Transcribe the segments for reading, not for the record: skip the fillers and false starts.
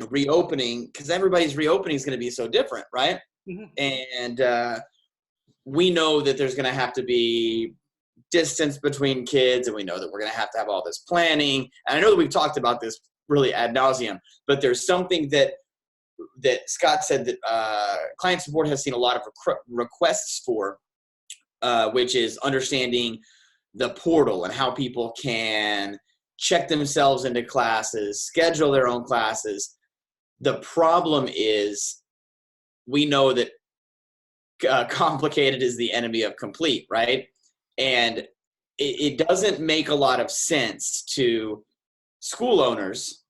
reopening, because everybody's reopening is going to be so different, right? Mhm. And we know that there's going to have to be distance between kids, and we know that we're going to have all this planning. And I know that we've talked about this really ad nauseum, but there's something that Scott said that client support has seen a lot of requests for, which is understanding the portal and how people can check themselves into classes, schedule their own classes. The problem is we know that complicated is the enemy of complete, right? And it doesn't make a lot of sense to school owners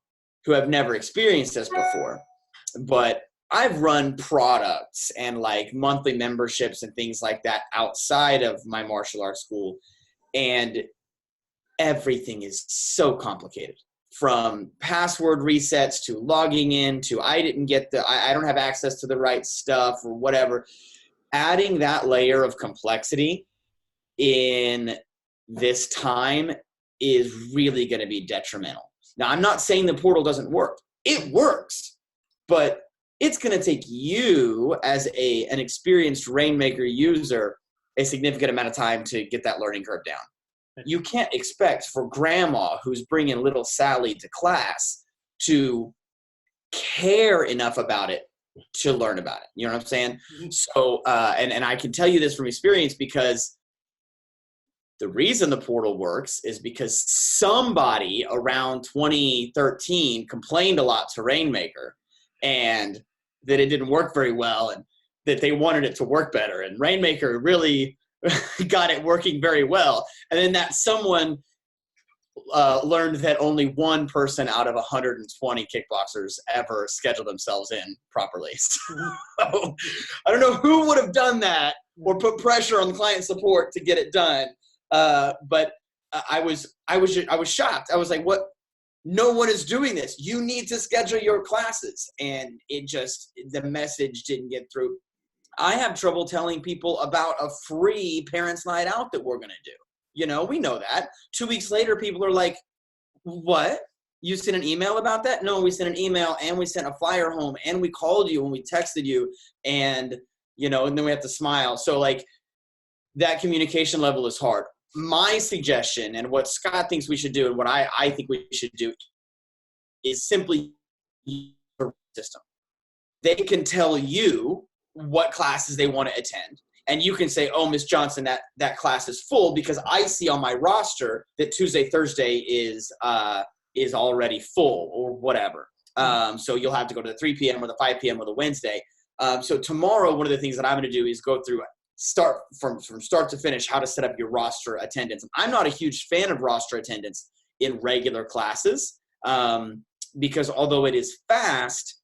who have never experienced this before. But I've run products and like monthly memberships and things like that outside of my martial arts school, and everything is so complicated, from password resets to logging in to I don't have access to the right stuff or whatever. Adding that layer of complexity in this time is really going to be detrimental. Now, I'm not saying the portal doesn't work. It works, but it's going to take you as an experienced Rainmaker user a significant amount of time to get that learning curve down. You can't expect for grandma who's bringing little Sally to class to care enough about it to learn about it. You know what I'm saying? Mhm. So, and I can tell you this from experience, because the reason the portal works is because somebody around 2013 complained a lot to Rainmaker, and that it didn't work very well, and that they wanted it to work better. And Rainmaker really got it working very well. And then that someone learned that only one person out of 120 kickboxers ever scheduled themselves in properly. So I don't know who would have done that or put pressure on the client support to get it done. But I was shocked. I was like, what? No one is doing this. You need to schedule your classes. And the message didn't get through. I have trouble telling people about a free parents' night out that we're going to do. You know, we know that. 2 weeks later, people are like, what? You sent an email about that? No, we sent an email, and we sent a flyer home, and we called you, and we texted you, and, you know, and then we have to smile. So, like, that communication level is hard. My suggestion, and what Scott thinks we should do, and what I think we should do, is simply use a system. They can tell you what classes they want to attend. And you can say, oh, Ms. Johnson, that class is full because I see on my roster that Tuesday, Thursday is already full or whatever. So you'll have to go to the 3 p.m. or the 5 p.m. or the Wednesday. So tomorrow, one of the things that I'm going to do is go through from start to finish how to set up your roster attendance. I'm not a huge fan of roster attendance in regular classes because although it is fast,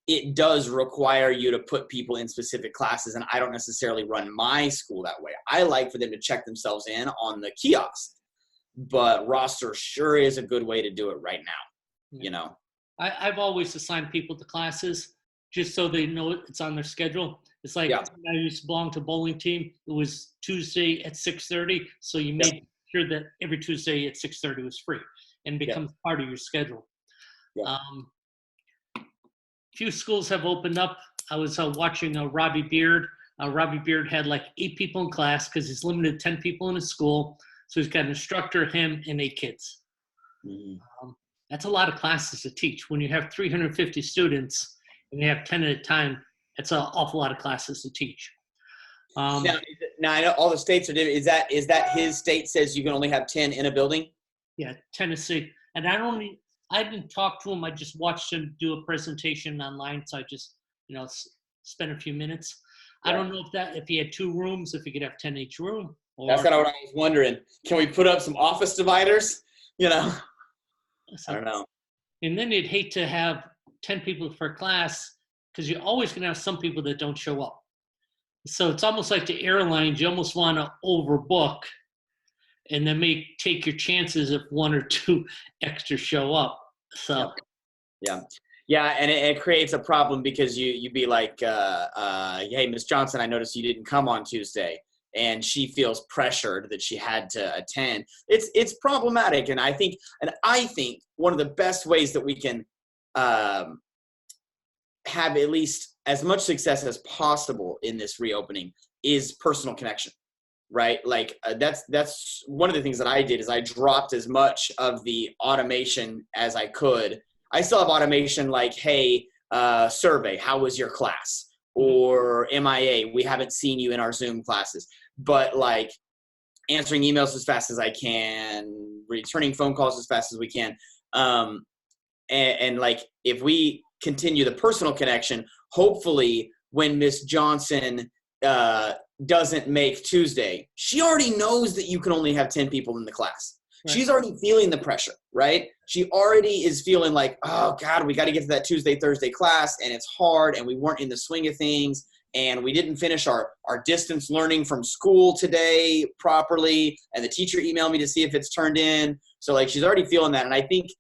it does require you to put people in specific classes, and I don't necessarily run my school that way. I like for them to check themselves in on the kiosk, but roster sure is a good way to do it right now, you know? I've always assigned people to classes just so they know it's on their schedule. It's like I used to belong to a bowling team. It was Tuesday at 6:30, so you made sure that every Tuesday at 6:30 was free and becomes part of your schedule. Few schools have opened up. I was watching Robbie Beard. Robbie Beard had like 8 people in class because he's limited to 10 people in his school. So he's got an instructor, him, and 8 kids. That's a lot of classes to teach. When you have 350 students and you have 10 at a time, that's an awful lot of classes to teach. Now I know all the states are different. Is that his state says you can only have 10 in a building? Yeah, Tennessee. And I didn't talk to him. I just watched him do a presentation online. So I just, spent a few minutes. I don't know if he had 2 rooms, if he could have 10 each room. That's kind of what I was wondering. Can we put up some office dividers? I don't know. And then you'd hate to have 10 people for a class because you're always going to have some people that don't show up. So it's almost like the airlines. You almost want to overbook and then take your chances if 1 or 2 extra show up. So, yeah, and it creates a problem because you be like, hey, Ms. Johnson, I noticed you didn't come on Tuesday, and she feels pressured that she had to attend. It's problematic, and I think one of the best ways that we can have at least as much success as possible in this reopening is personal connection, right? Like that's one of the things that I did is I dropped as much of the automation as I could. I still have automation like, hey, survey, how was your class? Or MIA, we haven't seen you in our Zoom classes. But like answering emails as fast as I can, returning phone calls as fast as we can. And like if we continue the personal connection, hopefully when Miss Johnson doesn't make Tuesday, she already knows that you can only have 10 people in the class. Right. She's already feeling the pressure, right? She already is feeling like, oh God, we got to get to that Tuesday, Thursday class, and it's hard, and we weren't in the swing of things, and we didn't finish our distance learning from school today properly, and the teacher emailed me to see if it's turned in. So like she's already feeling that, and I think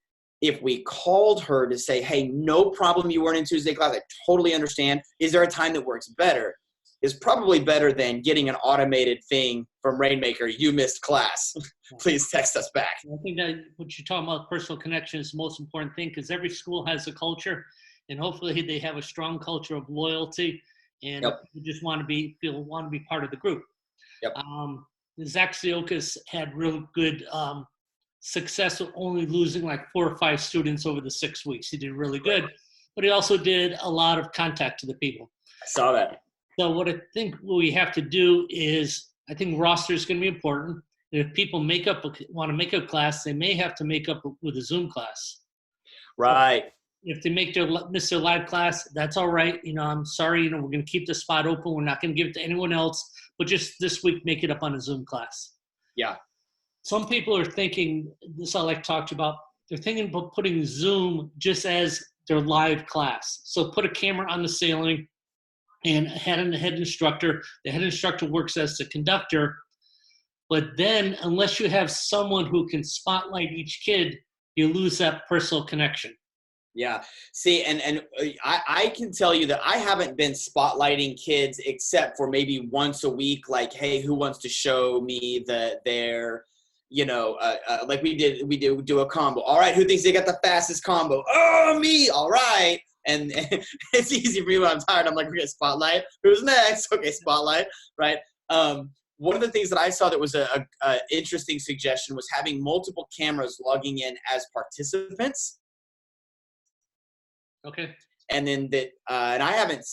if we called her to say, hey, no problem you weren't in Tuesday class, I totally understand. Is there a time that works better? Is probably better than getting an automated thing from Rainmaker, you missed class. Please text us back. I think that what you're talking about, personal connection, is the most important thing because every school has a culture, and hopefully they have a strong culture of loyalty, and you just want to be part of the group. Yep. Zach Siokas had real good success with only losing like 4 or 5 students over the 6 weeks. He did really good, but he also did a lot of contact to the people. I saw that. So what I think we have to do is, I think roster is going to be important. And if people want to make up class, they may have to make up with a Zoom class. Right. If they miss their live class, that's all right. I'm sorry. We're going to keep the spot open. We're not going to give it to anyone else. But just this week, make it up on a Zoom class. Yeah. Some people are thinking, this I like talked about, they're thinking about putting Zoom just as their live class. So put a camera on the ceiling and head instructor. The head instructor works as the conductor. But then unless you have someone who can spotlight each kid, you lose that personal connection. Yeah. See, and I can tell you that I haven't been spotlighting kids except for maybe once a week, like, hey, who wants to show me their like we do a combo. All right, who thinks they got the fastest combo? Oh, me. All right. And it's easy for me when I'm tired. I'm like, we're going to spotlight. Who's next? Okay, spotlight, right? One of the things that I saw that was a interesting suggestion was having multiple cameras logging in as participants. Okay. And then and I haven't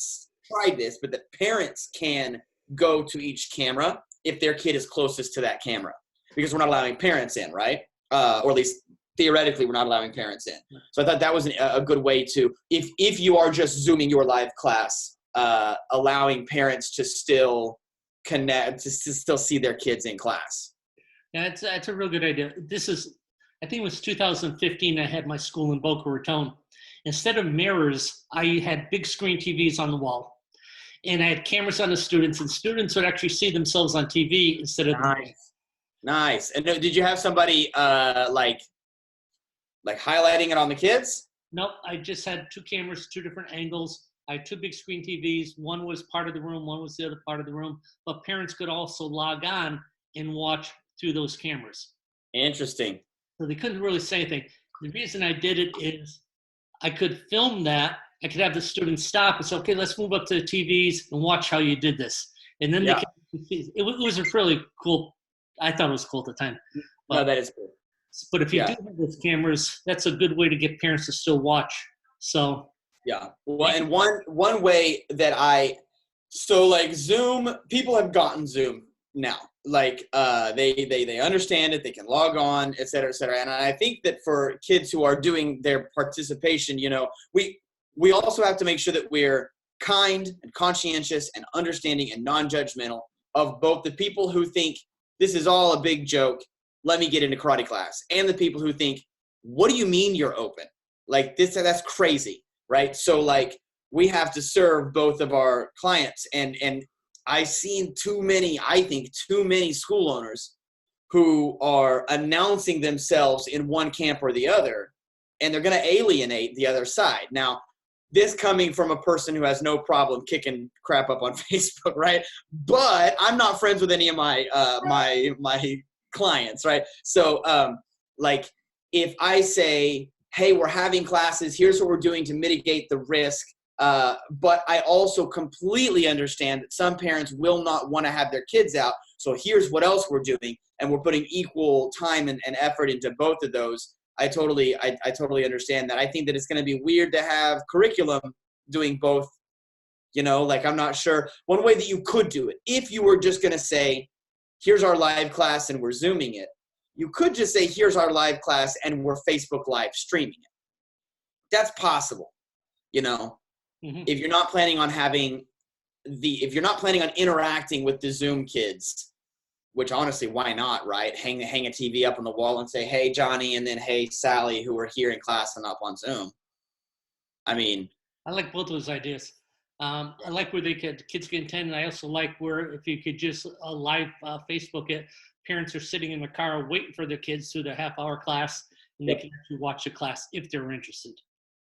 tried this, but the parents can go to each camera if their kid is closest to that camera, because we're not allowing parents in, right? Or at least theoretically, we're not allowing parents in. So I thought that was a good way to, if you are just Zooming your live class, allowing parents to still connect, to still see their kids in class. Yeah, that's a real good idea. I think it was 2015, I had my school in Boca Raton. Instead of mirrors, I had big screen TVs on the wall. And I had cameras on the students, and students would actually see themselves on TV instead of Nice. And did you have somebody like highlighting it on the kids? Nope. I just had 2 cameras, 2 different angles. I had 2 big screen TVs. One was part of the room, one was the other part of the room. But parents could also log on and watch through those cameras. Interesting. So they couldn't really say anything. The reason I did it is I could film that. I could have the students stop and say, okay, let's move up to the TVs and watch how you did this. And then they could see. It was a really cool. I thought it was cool at the time. But, no, that is cool. But if you do have those cameras, that's a good way to get parents to still watch. So yeah. Well, and one way that so like Zoom, people have gotten Zoom now. Like they understand it, they can log on, et cetera, et cetera. And I think that for kids who are doing their participation, we also have to make sure that we're kind and conscientious and understanding and non-judgmental of both the people who think this is all a big joke, let me get into karate class, and the people who think, what do you mean you're open? Like that's crazy, right? So like we have to serve both of our clients, and I've seen too many school owners who are announcing themselves in one camp or the other, and they're going to alienate the other side. Now, this coming from a person who has no problem kicking crap up on Facebook, right? But I'm not friends with any of my my clients, right? So, like, if I say, hey, we're having classes, here's what we're doing to mitigate the risk, But I also completely understand that some parents will not want to have their kids out. So here's what else we're doing. And we're putting equal time and effort into both of those. I totally understand that. I think that it's going to be weird to have curriculum doing both. You know, like, I'm not sure. One way that you could do it, if you were just going to say, here's our live class and we're Zooming it, you could just say, here's our live class and we're Facebook live streaming it. That's possible. You know, if you're not planning on if you're not planning on interacting with the Zoom kids, which honestly, why not, right? Hang a TV up on the wall and say, hey, Johnny, and then hey, Sally, who are here in class and up on Zoom. I mean, I like both those ideas. I like where kids can attend, and I also like where if you could just live Facebook it, parents are sitting in the car waiting for their kids through their half-hour class, and they can actually watch the class if they're interested.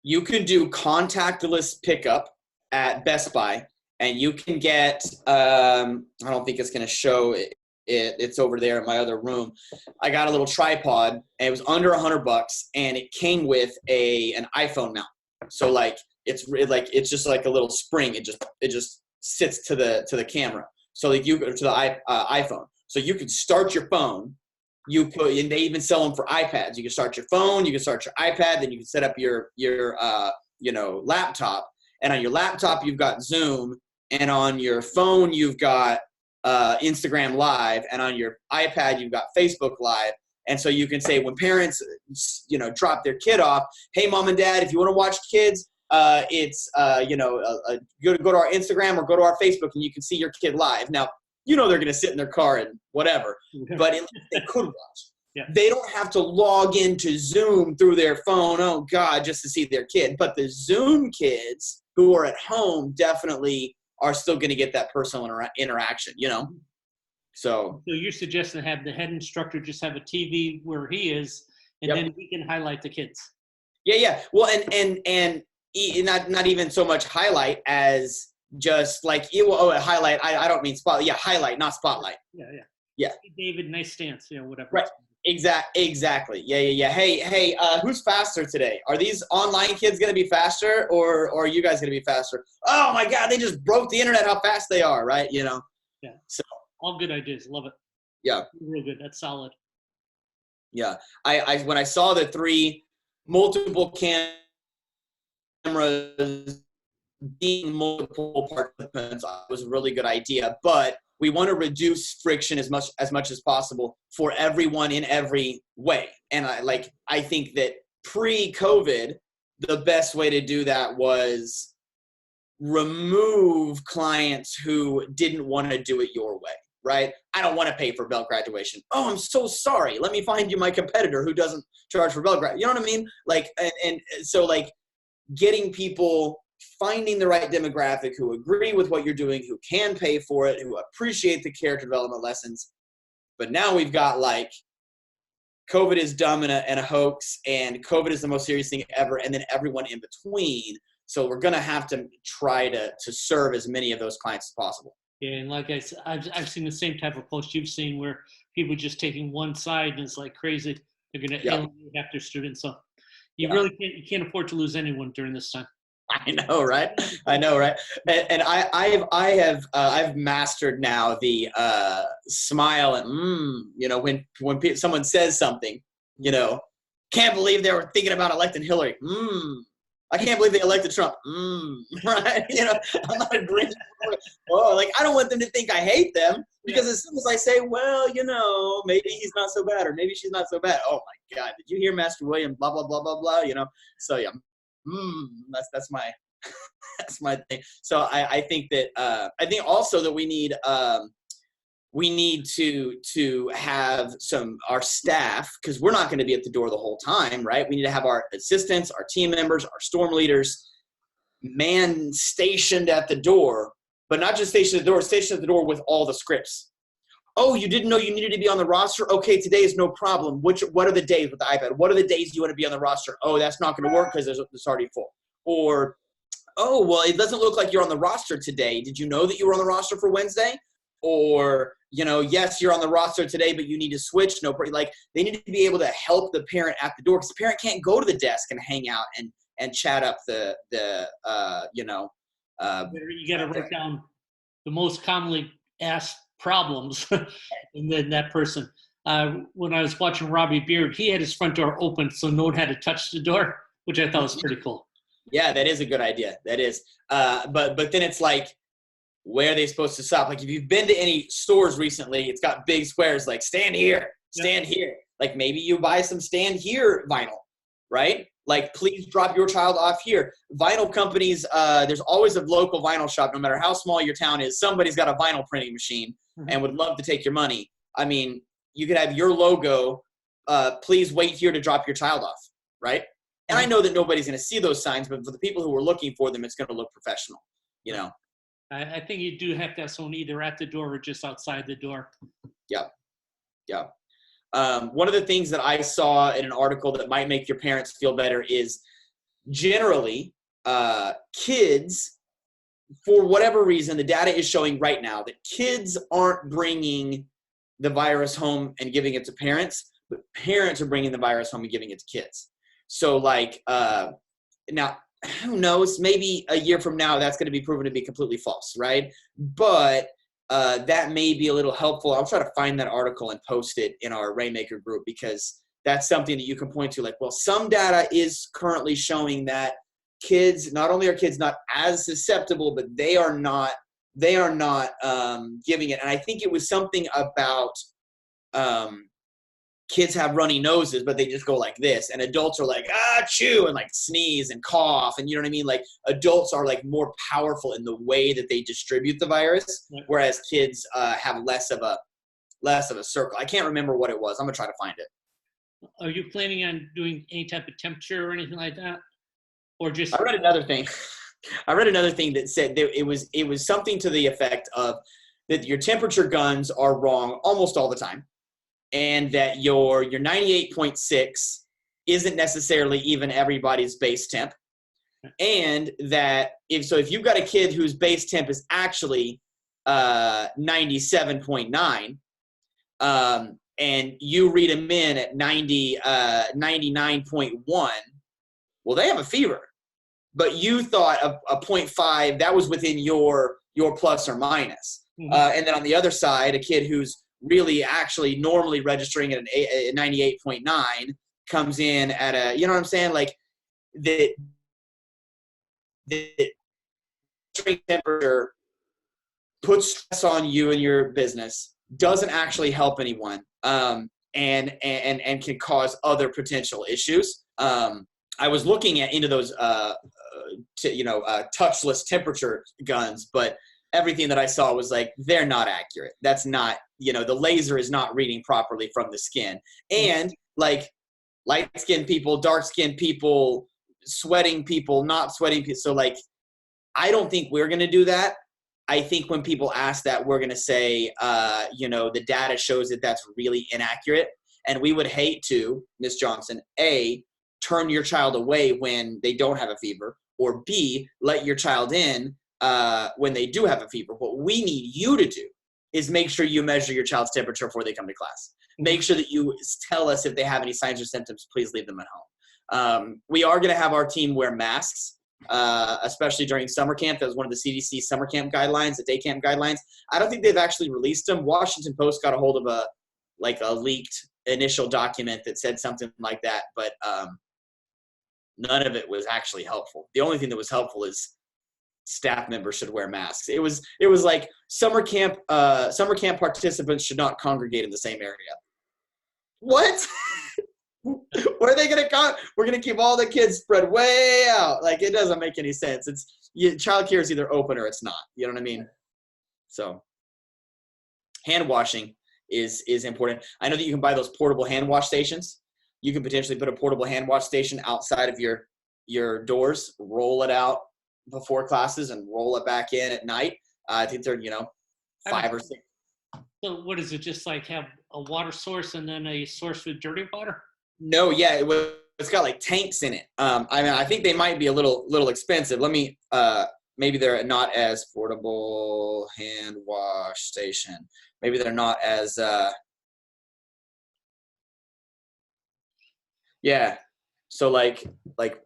You can do contactless pickup at Best Buy, and you can get, I don't think it's going to show it. It's over there in my other room. I got a little tripod, and it was under $100, and it came with an iPhone mount. So like, it's just like a little spring. It just sits to the camera. So like to the iPhone. So you can start your phone. And they even sell them for iPads. You can start your phone. You can start your iPad. Then you can set up your laptop. And on your laptop you've got Zoom, and on your phone you've got Instagram Live, and on your iPad you've got Facebook Live. And so you can say, when parents drop their kid off, hey, mom and dad, if you want to watch kids, go to our Instagram or go to our Facebook, and you can see your kid live. Now, they're going to sit in their car and whatever, but they could watch. Yeah. They don't have to log into Zoom through their phone, oh God, just to see their kid. But the Zoom kids who are at home definitely are still going to get that personal interaction, So you're suggesting to have the head instructor just have a TV where he is, and then he can highlight the kids. Yeah. Well, and not even so much highlight as just like highlight. I don't mean spotlight. Yeah, highlight, not spotlight. Yeah. Yeah. Hey, David, nice stance. Whatever. Right. Exactly. Yeah. Hey, who's faster today? Are these online kids going to be faster, or are you guys going to be faster? Oh my God, they just broke the internet. How fast they are, right? Yeah. So all good ideas. Love it. Yeah. Real good. That's solid. Yeah. I when I saw the 3 multiple cameras being multiple participants, it was a really good idea. But we want to reduce friction as much as possible for everyone in every way. And I think that pre-COVID, the best way to do that was remove clients who didn't want to do it your way, right? I don't want to pay for Bell graduation. Oh, I'm so sorry. Let me find you my competitor who doesn't charge for Bell grad. You know what I mean? So getting people, finding the right demographic who agree with what you're doing, who can pay for it, who appreciate the character development lessons. But now we've got COVID is dumb and a hoax, and COVID is the most serious thing ever, and then everyone in between. So we're going to have to try to serve as many of those clients as possible. Yeah, and like I said, I've seen the same type of post you've seen where people just taking one side, and it's like crazy. They're going to alienate half their students. So you can't afford to lose anyone during this time. I know, right? And I've mastered now the smile and when someone says something, can't believe they were thinking about electing Hillary. I can't believe they elected Trump. Right? I'm not agreeing. I don't want them to think I hate them, because as soon as I say, well, maybe he's not so bad, or maybe she's not so bad. Oh my God, did you hear Master William? Blah blah blah blah blah. So yeah. That's my that's my thing. So I think that I think also that we need to have our staff, because we're not going to be at the door the whole time, right? We need to have our assistants, our team members, our storm leaders stationed at the door, but not just stationed at the door with all the scripts. Oh, you didn't know you needed to be on the roster? Okay, today is no problem. What are the days with the iPad? What are the days you want to be on the roster? Oh, that's not going to work because it's already full. Or, oh, well, it doesn't look like you're on the roster today. Did you know that you were on the roster for Wednesday? Or, yes, you're on the roster today, but you need to switch. They need to be able to help the parent at the door, because the parent can't go to the desk and hang out and and chat up the You got to write down the most commonly asked problems, and then that person. When I was watching Robbie Beard, he had his front door open so no one had to touch the door, which I thought was pretty cool. Yeah, that is a good idea. That is. But then it's like, where are they supposed to stop? Like if you've been to any stores recently, it's got big squares like stand here, stand here. Like maybe you buy some stand here vinyl, right? Like please drop your child off here. Vinyl companies, there's always a local vinyl shop, no matter how small your town is. Somebody's got a vinyl printing machine and would love to take your money. I mean, you could have your logo, please wait here to drop your child off, right? And I know that nobody's going to see those signs, but for the people who are looking for them, it's going to look professional, you know? I think you do have to have someone either at the door or just outside the door. Yeah. Yeah. One of the things that I saw in an article that might make your parents feel better is generally kids, for whatever reason, the data is showing right now that kids aren't bringing the virus home and giving it to parents, but parents are bringing the virus home and giving it to kids. So like now, who knows, maybe a year from now, that's going to be proven to be completely false, right? But that may be a little helpful. I'll try to find that article and post it in our Rainmaker group, because that's something that you can point to. Like, well, some data is currently showing that kids, not only are kids not as susceptible, but they are not giving it. And I think it was something about kids have runny noses, but they just go like this, and adults are like, chew, and like sneeze and cough. And you know what I mean? Like adults are like more powerful in the way that they distribute the virus, whereas kids have less of a circle. I can't remember what it was. I'm gonna try to find it. Are you planning on doing any type of temperature or anything like that? Or just? I read another thing that said that it was something to the effect of that your temperature guns are wrong almost all the time, and that your 98.6 isn't necessarily even everybody's base temp. And that if you've got a kid whose base temp is actually 97.9, and you read them in at 99.1, well, they have a fever. But you thought a 0.5, that was within your plus or minus. And then on the other side, a kid who's really actually normally registering at a 98.9 comes in at a, you know what I'm saying? Like the temperature puts stress on you and your business, doesn't actually help anyone, and can cause other potential issues. I was looking into those touchless temperature guns, but everything that I saw was like, they're not accurate. That's not, the laser is not reading properly from the skin. And like light-skinned people, dark-skinned people, sweating people, not sweating people. So like, I don't think we're going to do that. I think when people ask that, we're going to say, the data shows that that's really inaccurate. And we would hate to, Ms. Johnson, A, turn your child away when they don't have a fever, or B, let your child in when they do have a fever. What we need you to do is make sure you measure your child's temperature before they come to class. Make sure that you tell us if they have any signs or symptoms. Please leave them at home. We are going to have our team wear masks, especially during summer camp. That was one of the CDC summer camp guidelines, the day camp guidelines. I don't think they've actually released them. Washington Post got a hold of a leaked initial document that said something like that, but none of it was actually helpful. The only thing that was helpful is staff members should wear masks. It was like summer camp participants should not congregate in the same area. What? Where are they going to come? We're going to keep all the kids spread way out. Like, it doesn't make any sense. Child care is either open or it's not. You know what I mean? So hand washing is important. I know that you can buy those portable hand wash stations. You can potentially put a portable hand wash station outside of your doors, roll it out before classes and roll it back in at night. I think they're, 5 or 6. So what is it? Just like have a water source and then a source with dirty water? No, yeah, it's got like tanks in it. I think they might be a little expensive. Let me, maybe they're not as portable hand wash station. Maybe they're not as, yeah. So like,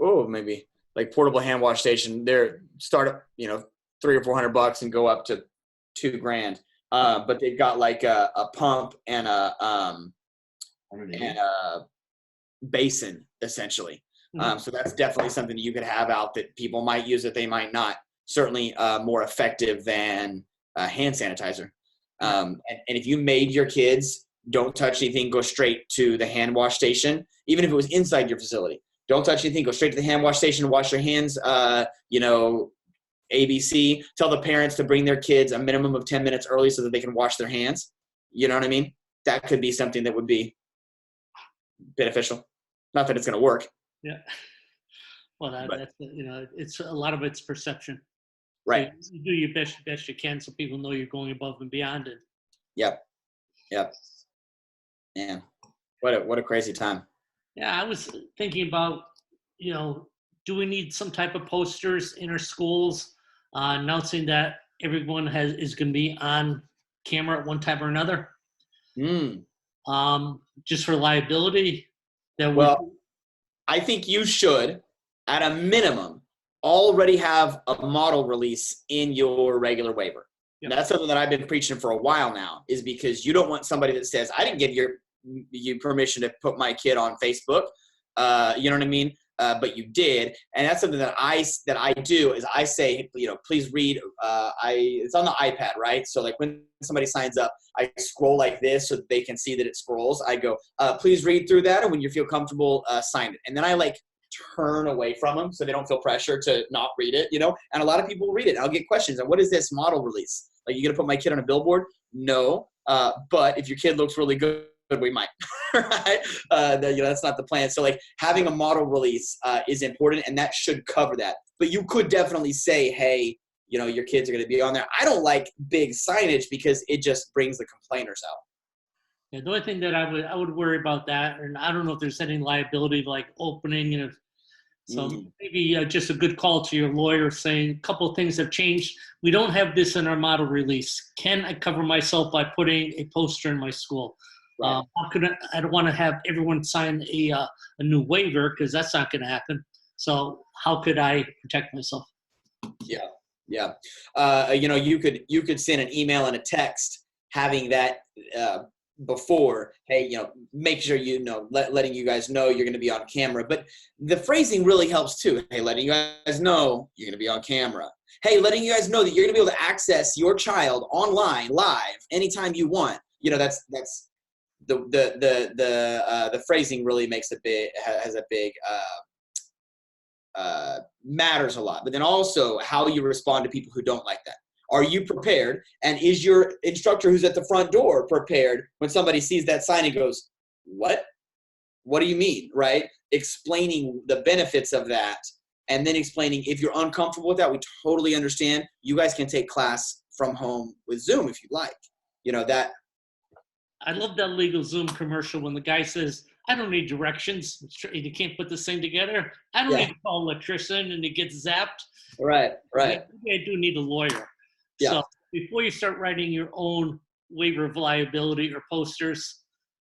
oh, maybe like portable hand wash station. They're start up, $300 or $400 and go up to $2,000. But they've got like a pump and a basin essentially. So that's definitely something you could have out that people might use that they might not. Certainly more effective than hand sanitizer. And if you made your kids don't touch anything, go straight to the hand wash station, even if it was inside your facility. Don't touch anything, go straight to the hand wash station, wash your hands, ABC. Tell the parents to bring their kids a minimum of 10 minutes early so that they can wash their hands. You know what I mean? That could be something that would be beneficial. Not that it's going to work. Yeah. Well, that's it's a lot of it's perception. Right. So you do your best you can so people know you're going above and beyond it. Yep. Man, what a crazy time. Yeah, I was thinking about, do we need some type of posters in our schools announcing that everyone is going to be on camera at one time or another? Just for liability. I think you should, at a minimum, already have a model release in your regular waiver. Yep. And that's something that I've been preaching for a while now, is because you don't want somebody that says, I didn't give you permission to put my kid on Facebook. You know what I mean? But you did. And that's something that I do is I say, please read. It's on the iPad, right? So like when somebody signs up, I scroll like this so that they can see that it scrolls. I go, please read through that. And when you feel comfortable, sign it. And then I turn away from them so they don't feel pressure to not read it, and a lot of people read it. I'll get questions on what is this model release? Like, you going to put my kid on a billboard? No. But if your kid looks really good, we might, right? That's not the plan. So like having a model release is important, and that should cover that. But you could definitely say, hey, your kids are going to be on there. I don't like big signage because it just brings the complainers out. Yeah, the only thing that I would worry about that, and I don't know if there's any liability like opening, so maybe just a good call to your lawyer saying a couple of things have changed. We don't have this in our model release. Can I cover myself by putting a poster in my school? Right. I don't want to have everyone sign a new waiver because that's not going to happen. So how could I protect myself? Yeah. You could send an email and a text having that before, hey, make sure letting you guys know you're going to be on camera. But the phrasing really helps too. Hey, letting you guys know you're going to be on camera. Hey, letting you guys know that you're going to be able to access your child online, live, anytime you want. That's the phrasing really makes matters a lot. But then also how you respond to people who don't like that. Are you prepared? And is your instructor who's at the front door prepared when somebody sees that sign and goes, what? What do you mean, right? Explaining the benefits of that, and then explaining if you're uncomfortable with that, we totally understand. You guys can take class from home with Zoom if you'd like. That. I love that LegalZoom commercial when the guy says, I don't need directions. You can't put this thing together. I don't need to call an electrician and it gets zapped. Right. I do need a lawyer. Yeah. So before you start writing your own waiver of liability or posters,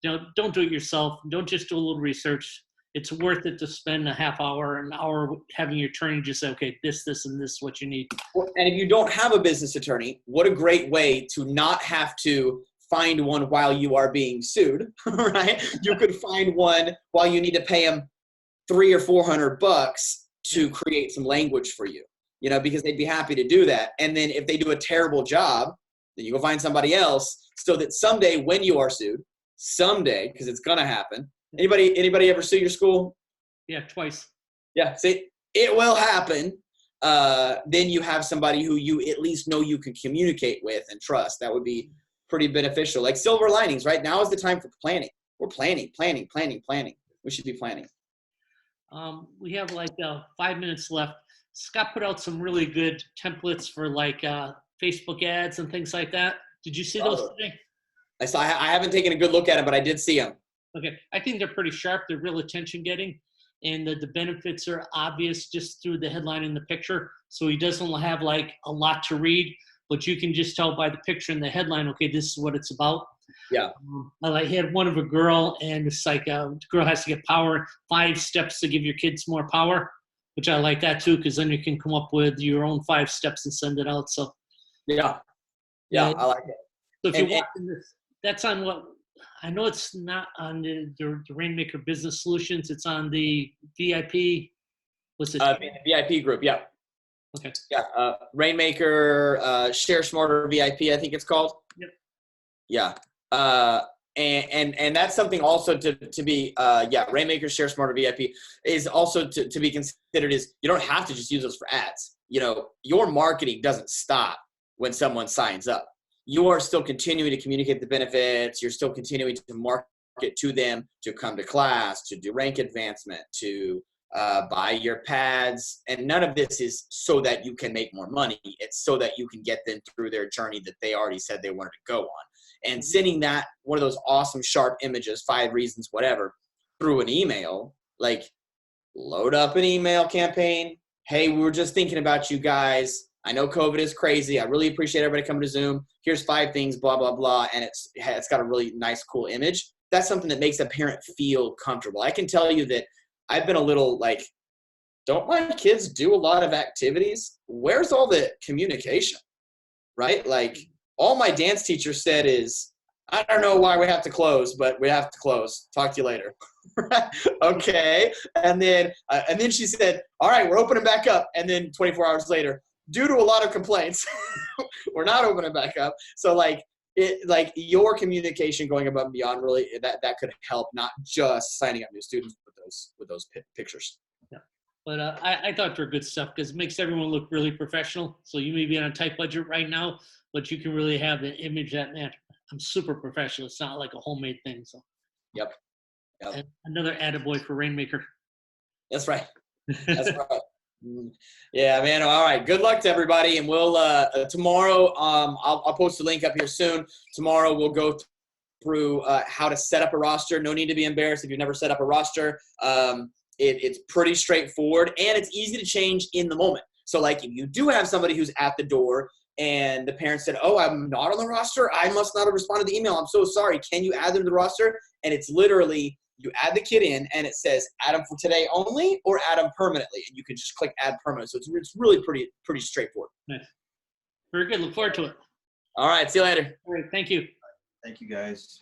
don't do it yourself. Don't just do a little research. It's worth it to spend a half hour, an hour having your attorney just say, okay, this, and this is what you need. And if you don't have a business attorney, what a great way to not have to find one while you are being sued, right? You could find one while you need to pay them $300 or $400 to create some language for you. Because they'd be happy to do that. And then if they do a terrible job, then you go find somebody else so that someday when you are sued, because it's going to happen. Anybody ever sue your school? Yeah, twice. Yeah, see, it will happen. Then you have somebody who you at least know you can communicate with and trust. That would be pretty beneficial. Like silver linings, right? Now is the time for planning. We're planning. We should be planning. We have 5 minutes left. Scott put out some really good templates for Facebook ads and things like that. Did you see those today? I saw. I haven't taken a good look at them, but I did see them. Okay, I think they're pretty sharp. They're real attention getting, and the benefits are obvious just through the headline and the picture. So he doesn't have a lot to read, but you can just tell by the picture and the headline. Okay, this is what it's about. Yeah. He had one of a girl, and it's the girl has to get power. 5 steps to give your kids more power. which I like that too, because then you can come up with your own 5 steps and send it out. So Yeah. Yeah, I like it. So if And- you're watching this, that's on what I know. It's not on the Rainmaker Business Solutions. It's on the VIP. What's it? The VIP group, yeah. Okay. Yeah, Rainmaker, Share Smarter VIP, I think it's called. Yep. Yeah. And that's something also to be, Rainmaker, Share Smarter VIP is also to be considered is you don't have to just use those for ads. You know, your marketing doesn't stop when someone signs up. You are still continuing to communicate the benefits. You're still continuing to market to them to come to class, to do rank advancement, to buy your pads. And none of this is so that you can make more money. It's so that you can get them through their journey that they already said they wanted to go on. And sending that, one of those awesome, sharp images, 5 reasons, whatever, through an email, like load up an email campaign. Hey, we were just thinking about you guys. I know COVID is crazy. I really appreciate everybody coming to Zoom. Here's 5 things, blah, blah, blah. And it's got a really nice, cool image. That's something that makes a parent feel comfortable. I can tell you that I've been a little like, don't my kids do a lot of activities? Where's all the communication, right? Like all my dance teacher said is, I don't know why we have to close, but we have to close. Talk to you later. Okay. And then she said, all right, we're opening back up. And then 24 hours later, due to a lot of complaints, we're not opening back up. So like your communication going above and beyond really that could help, not just signing up new students with those pictures. Yeah. But I thought they were good stuff because it makes everyone look really professional. So you may be on a tight budget right now, but you can really have the image that, man, I'm super professional. It's not like a homemade thing. So. Yep. And another attaboy for Rainmaker. That's right. That's right. Yeah, man. All right. Good luck to everybody. And we'll tomorrow. I'll post a link up here soon. Tomorrow we'll go through how to set up a roster. No need to be embarrassed if you've never set up a roster. It's pretty straightforward and it's easy to change in the moment. So like if you do have somebody who's at the door and the parent said, "Oh, I'm not on the roster. I must not have responded to the email. I'm so sorry. Can you add them to the roster?" And it's literally you add the kid in and it says add them for today only or add them permanently. And you can just click add permanent. So it's really pretty straightforward. Nice. Very good. Look forward to it. All right. See you later. All right. Thank you. Thank you, guys.